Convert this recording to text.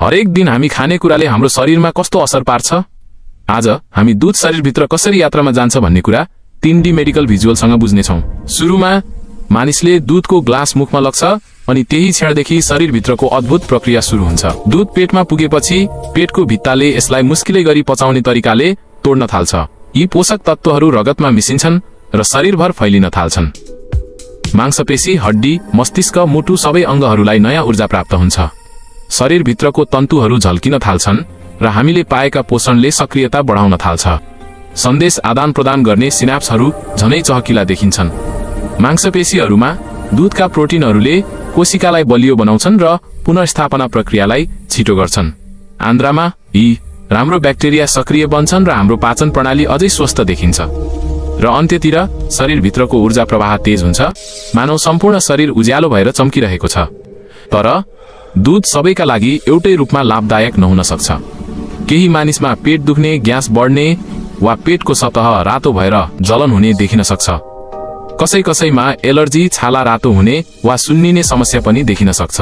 हरेक दिन हामी खानेकुराले हाम्रो शरीरमा कस्तो असर पार्छ? आज हामी दूध शरीरभित्र कसरी यात्रामा जान्छ भन्ने कुरा 3D मेडिकल भिजुअलसँग बुझ्नेछौँ। सुरुमा मानिसले दूधको ग्लास मुखमा लग्छ अनि त्यही क्षणदेखि शरीरभित्रको अद्भुत प्रक्रिया सुरु हुन्छ। दूध पेटमा पुगेपछि पेटको भित्ताले यसलाई मुस्किलै गरी पचाउने तरिकाले तोड्न थाल्छ। यी पोषक तत्त्वहरू रगतमा मिसिन्छन् र शरीरभर फैलिन थाल्छन्। मांसपेशी, हड्डी, मस्तिष्क, मुटु सबै अङ्गहरूलाई नयाँ ऊर्जा प्राप्त हुन्छ। शरीरभित्रको तन्तुहरू झल्किन थाल्छन् र हामीले पाएका पोषणले सक्रियता बढाउन थाल्छ। सन्देश आदान प्रदान गर्ने सिनाप्सहरू झनै चहकिला देखिन्छन्। मांसपेशीहरूमा दूधका प्रोटिनहरूले कोशिकालाई बलियो बनाउँछन् र पुनर्स्थापना प्रक्रियालाई छिटो गर्छन्। आन्द्रामा यी राम्रो ब्याक्टेरिया सक्रिय बन्छन् र हाम्रो पाचन प्रणाली अझै स्वस्थ देखिन्छ। र अन्त्यतिर शरीरभित्रको ऊर्जा प्रवाह तेज हुन्छ, मानव सम्पूर्ण शरीर उज्यालो भएर चम्किरहेको छ। तर दूध सबैका लागि एउटै रूपमा लाभदायक नहुन सक्छ। केही मानिसमा पेट दुख्ने, ग्यास बढ्ने वा पेटको सतह रातो भएर जलन हुने देखिन सक्छ। कसै कसैमा एलर्जी, छाला रातो हुने वा सुन्निने समस्या पनि देखिन सक्छ।